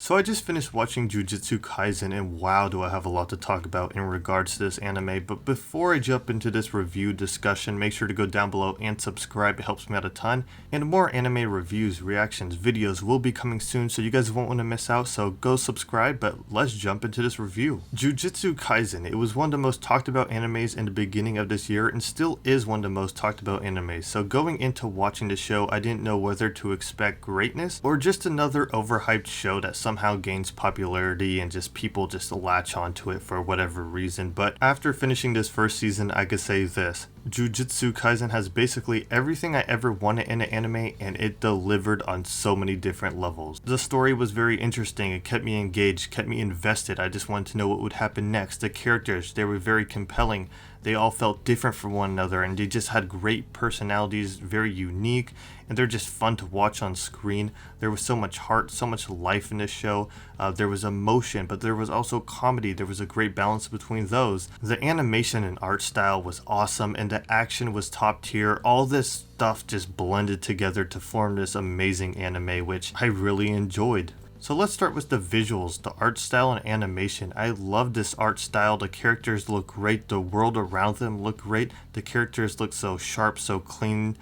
So I just finished watching Jujutsu Kaisen and wow do I have a lot to talk about in regards to this anime, but before I jump into this review discussion, make sure to go down below and subscribe, it helps me out a ton, and more anime reviews, reactions, videos will be coming soon so you guys won't want to miss out, so go subscribe, but let's jump into this review. Jujutsu Kaisen, it was one of the most talked about animes in the beginning of this year and still is one of the most talked about animes, so going into watching the show I didn't know whether to expect greatness or just another overhyped show that somehow gains popularity and just people just latch onto it for whatever reason. But after finishing this first season, I could say this: Jujutsu Kaisen has basically everything I ever wanted in an anime, and it delivered on so many different levels. The story was very interesting, it kept me engaged, kept me invested, I just wanted to know what would happen next. The characters, they were very compelling, they all felt different from one another, and they just had great personalities, very unique, and they're just fun to watch on screen. There was so much heart, so much life in this show. There was emotion, but there was also comedy. There was a great balance between those. The animation and art style was awesome, and the action was top tier. All this stuff just blended together to form this amazing anime, which I really enjoyed. So let's start with the visuals, the art style and animation. I love this art style. The characters look great. The world around them look great. The characters look so sharp, so clean,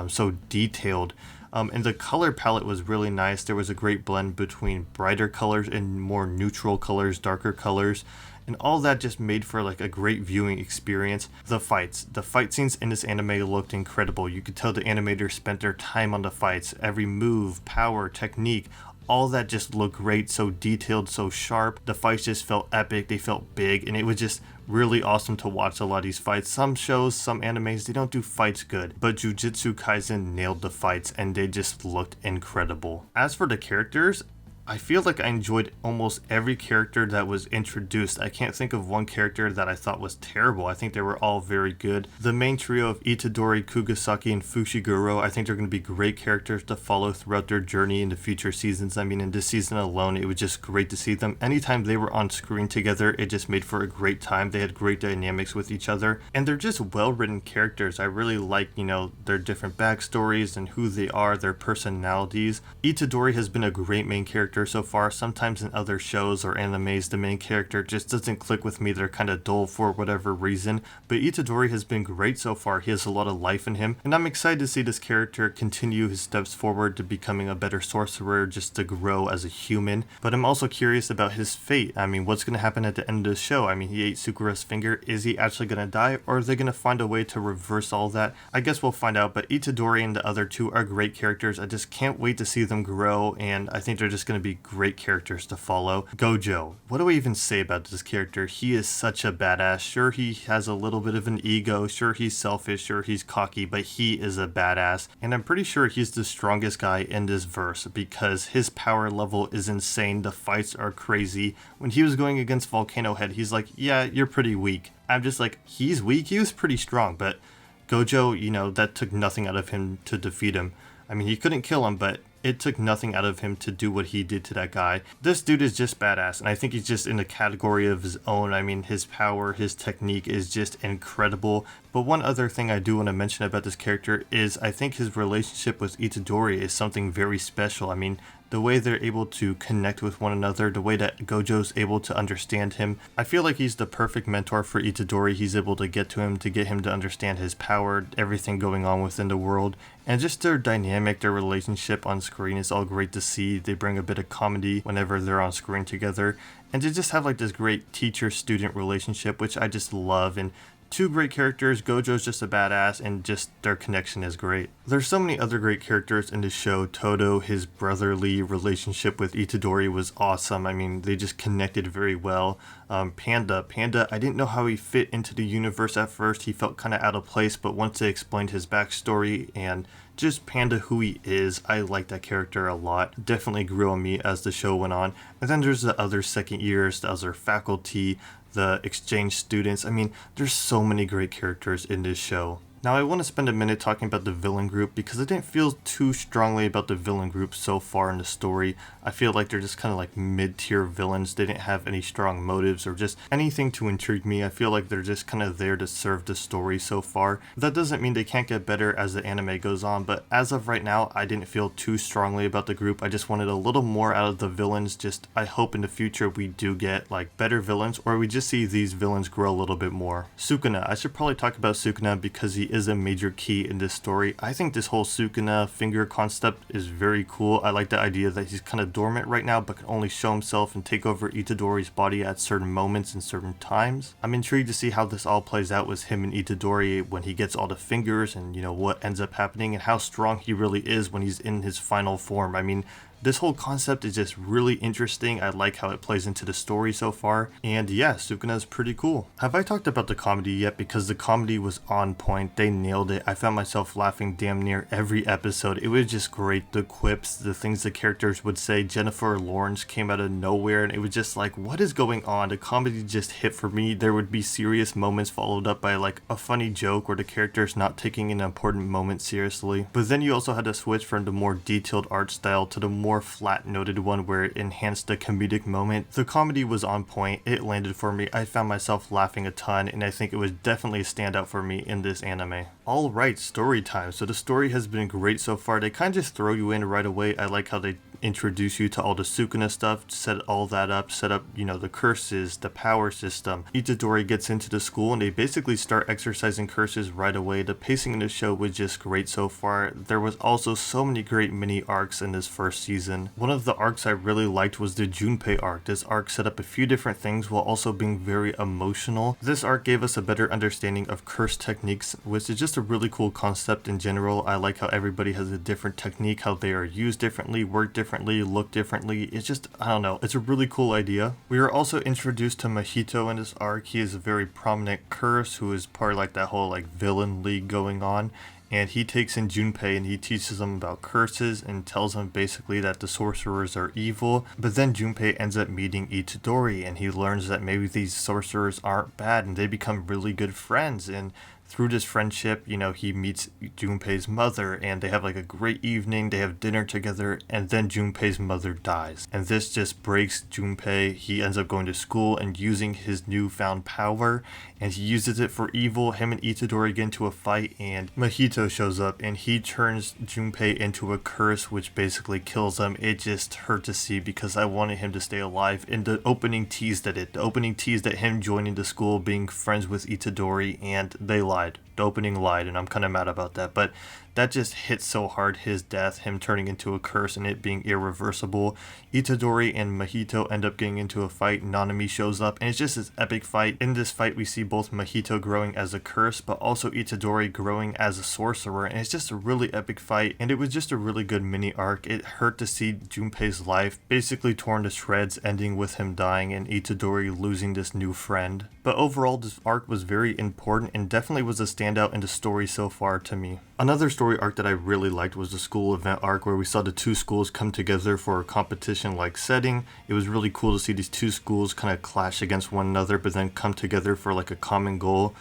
so detailed. And the color palette was really nice. There was a great blend between brighter colors and more neutral colors, darker colors. And all that just made for like a great viewing experience. The fight scenes in this anime looked incredible. You could tell the animators spent their time on the fights. Every move, power, technique, all that just looked great, so detailed, so sharp. The fights just felt epic, they felt big, and it was just really awesome to watch a lot of these fights. Some shows, some animes, they don't do fights good, but Jujutsu Kaisen nailed the fights and they just looked incredible. As for the characters, I feel like I enjoyed almost every character that was introduced. I can't think of one character that I thought was terrible. I think they were all very good. The main trio of Itadori, Kugasaki, and Fushiguro, I think they're going to be great characters to follow throughout their journey in the future seasons. I mean, in this season alone, it was just great to see them. Anytime they were on screen together, it just made for a great time. They had great dynamics with each other, and they're just well-written characters. I really like, their different backstories and who they are, their personalities. Itadori has been a great main character so far. Sometimes in other shows or animes, the main character just doesn't click with me. They're kind of dull for whatever reason, but Itadori has been great so far. He has a lot of life in him, and I'm excited to see this character continue his steps forward to becoming a better sorcerer, just to grow as a human. But I'm also curious about his fate. I mean, what's going to happen at the end of the show? I mean, he ate Sakura's finger. Is he actually going to die, or are they going to find a way to reverse all that? I guess we'll find out, but Itadori and the other two are great characters. I just can't wait to see them grow, and I think they're just going to be great characters to follow. Gojo, what do I even say about this character? He is such a badass. Sure, he has a little bit of an ego, sure he's selfish, sure he's cocky, but he is a badass, and I'm pretty sure he's the strongest guy in this verse because his power level is insane. The fights are crazy. When he was going against Volcano Head, he's like, yeah, you're pretty weak. I'm just like, he's weak? He was pretty strong, but Gojo, that took nothing out of him to defeat him. I mean, he couldn't kill him, but it took nothing out of him to do what he did to that guy. This dude is just badass, and I think he's just in a category of his own. I mean, his power, his technique is just incredible. But one other thing I do want to mention about this character is I think his relationship with Itadori is something very special. I mean, the way they're able to connect with one another, the way that Gojo's able to understand him. I feel like he's the perfect mentor for Itadori. He's able to get him to understand his power, everything going on within the world. And just their dynamic, their relationship on screen is all great to see. They bring a bit of comedy whenever they're on screen together. And they just have like this great teacher-student relationship, which I just love. And two great characters. Gojo's just a badass, and just their connection is great. There's so many other great characters in the show. Todo, his brotherly relationship with Itadori was awesome. I mean, they just connected very well. Panda, I didn't know how he fit into the universe at first. He felt kind of out of place, but once they explained his backstory and just Panda who he is, I like that character a lot. Definitely grew on me as the show went on. And then there's the other second years, the other faculty, the exchange students. I mean, there's so many great characters in this show. Now I want to spend a minute talking about the villain group because I didn't feel too strongly about the villain group so far in the story. I feel like they're just kind of like mid-tier villains. They didn't have any strong motives or just anything to intrigue me. I feel like they're just kind of there to serve the story so far. That doesn't mean they can't get better as the anime goes on, but as of right now, I didn't feel too strongly about the group. I just wanted a little more out of the villains. Just I hope in the future we do get like better villains, or we just see these villains grow a little bit more. Sukuna. I should probably talk about Sukuna because he is a major key in this story. I think this whole Sukuna finger concept is very cool. I like the idea that he's kind of dormant right now but can only show himself and take over Itadori's body at certain moments and certain times. I'm intrigued to see how this all plays out with him and Itadori when he gets all the fingers, and what ends up happening and how strong he really is when he's in his final form. I mean, this whole concept is just really interesting. I like how it plays into the story so far. And yeah, Sukuna is pretty cool. Have I talked about the comedy yet? Because the comedy was on point. They nailed it. I found myself laughing damn near every episode. It was just great. The quips, the things the characters would say. Jennifer Lawrence came out of nowhere and it was just like, what is going on? The comedy just hit for me. There would be serious moments followed up by like a funny joke or the characters not taking an important moment seriously. But then you also had to switch from the more detailed art style to the more flat-noted one where it enhanced the comedic moment. The comedy was on point. It landed for me. I found myself laughing a ton, and I think it was definitely a standout for me in this anime. Alright, story time. So the story has been great so far. They kind of just throw you in right away. I like how they introduce you to all the Sukuna stuff, set all that up, set up, the curses, the power system. Itadori gets into the school and they basically start exercising curses right away. The pacing in the show was just great so far. There was also so many great mini arcs in this first season. One of the arcs I really liked was the Junpei arc. This arc set up a few different things while also being very emotional. This arc gave us a better understanding of curse techniques, which is just a really cool concept in general. I like how everybody has a different technique, how they are used differently, work differently, look differently. It's just, I don't know, it's a really cool idea. We are also introduced to Mahito in this arc. He is a very prominent curse who is part of like that whole like villain league going on. And he takes in Junpei and he teaches him about curses and tells him basically that the sorcerers are evil. But then Junpei ends up meeting Itadori and he learns that maybe these sorcerers aren't bad and they become really good friends. And through this friendship, he meets Junpei's mother and they have like a great evening. They have dinner together and then Junpei's mother dies. And this just breaks Junpei. He ends up going to school and using his newfound power and he uses it for evil. Him and Itadori get into a fight and Mahito shows up and he turns Junpei into a curse which basically kills him. It just hurt to see because I wanted him to stay alive. And the opening teased at it. The opening teased at him joining the school, being friends with Itadori, and they lied. The opening lied, and I'm kind of mad about that, but that just hit so hard, his death, him turning into a curse and it being irreversible. Itadori and Mahito end up getting into a fight. Nanami shows up and it's just this epic fight. In this fight we see both Mahito growing as a curse but also Itadori growing as a sorcerer, and it's just a really epic fight and it was just a really good mini arc. It hurt to see Junpei's life basically torn to shreds, ending with him dying and Itadori losing this new friend. But overall this arc was very important and definitely was a standout in the story so far to me. Another story arc that I really liked was the school event arc where we saw the two schools come together for a competition-like setting. It was really cool to see these two schools kind of clash against one another but then come together for like a common goal.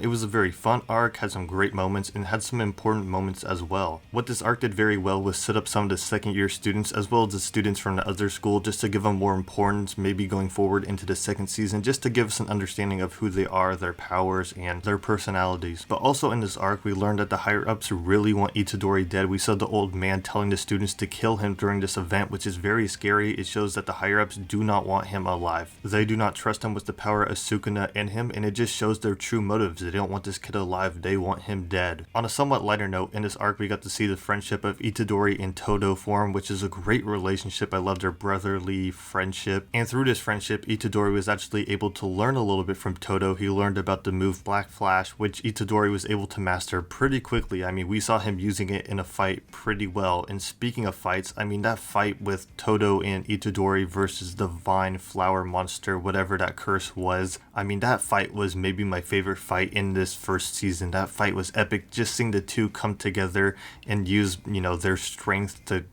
It was a very fun arc, had some great moments, and had some important moments as well. What this arc did very well was set up some of the second year students as well as the students from the other school just to give them more importance maybe going forward into the second season, just to give us an understanding of who they are, their powers, and their personalities. But also in this arc we learned that the higher ups really want Itadori dead. We saw the old man telling the students to kill him during this event, which is very scary. It shows that the higher ups do not want him alive. They do not trust him with the power of Sukuna in him, and it just shows their true motives. They don't want this kid alive, they want him dead. On a somewhat lighter note, in this arc we got to see the friendship of Itadori and Todo form, which is a great relationship. I love their brotherly friendship, and through this friendship Itadori was actually able to learn a little bit from Todo. He learned about the move Black Flash, which Itadori was able to master pretty quickly. I mean, we saw him using it in a fight pretty well. And speaking of fights, I mean, that fight with Todo and Itadori versus the vine flower monster, whatever that curse was, I mean, that fight was maybe my favorite fight in this first season. That fight was epic. Just seeing the two come together and use, their strength to,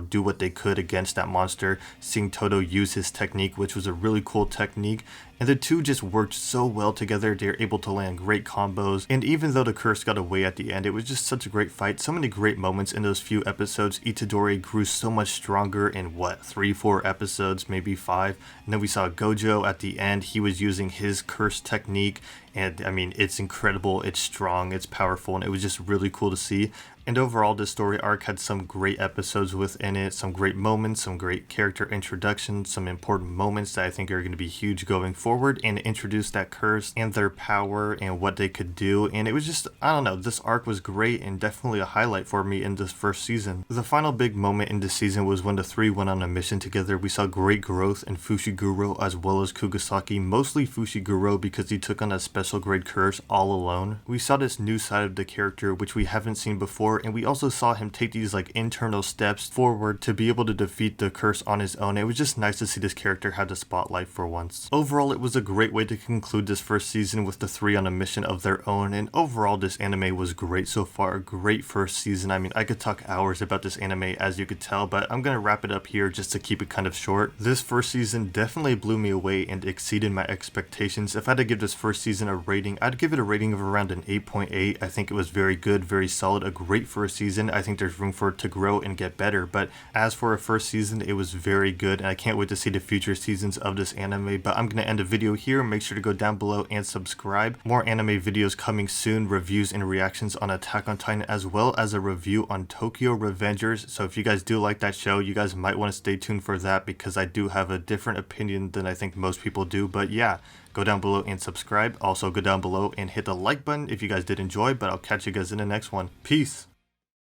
do what they could against that monster. Seeing Todo use his technique, which was a really cool technique. and the two just worked so well together. They're able to land great combos, and even though the curse got away at the end, it was just such a great fight. So many great moments in those few episodes. Itadori grew so much stronger in 3-4 episodes, maybe 5, and then we saw Gojo at the end. He was using his curse technique, and I mean, it's incredible, it's strong, it's powerful, and it was just really cool to see. And overall, this story arc had some great episodes within it, some great moments, some great character introductions, some important moments that I think are going to be huge going forward, and introduce that curse and their power and what they could do. And it was just, I don't know, this arc was great and definitely a highlight for me in this first season. The final big moment in this season was when the three went on a mission together. We saw great growth in Fushiguro as well as Kugisaki, mostly Fushiguro because he took on a special grade curse all alone. We saw this new side of the character which we haven't seen before, and we also saw him take these internal steps forward to be able to defeat the curse on his own. It was just nice to see this character have the spotlight for once. Overall, it was a great way to conclude this first season with the three on a mission of their own, and overall this anime was great so far. Great first season. I mean, I could talk hours about this anime as you could tell, but I'm gonna wrap it up here just to keep it kind of short. This first season definitely blew me away and exceeded my expectations. If I had to give this first season a rating, I'd give it a rating of around an 8.8. I think it was very good, very solid, a great first season. I think there's room for it to grow and get better, but as for a first season, it was very good, and I can't wait to see the future seasons of this anime. But I'm gonna end the video here. Make sure to go down below and subscribe. More anime videos coming soon, reviews and reactions on Attack on Titan, as well as a review on Tokyo Revengers. So if you guys do like that show, you guys might want to stay tuned for that, because I do have a different opinion than I think most people do. But yeah, go down below and subscribe. Also go down below and hit the like button if you guys did enjoy, but I'll catch you guys in the next one. Peace.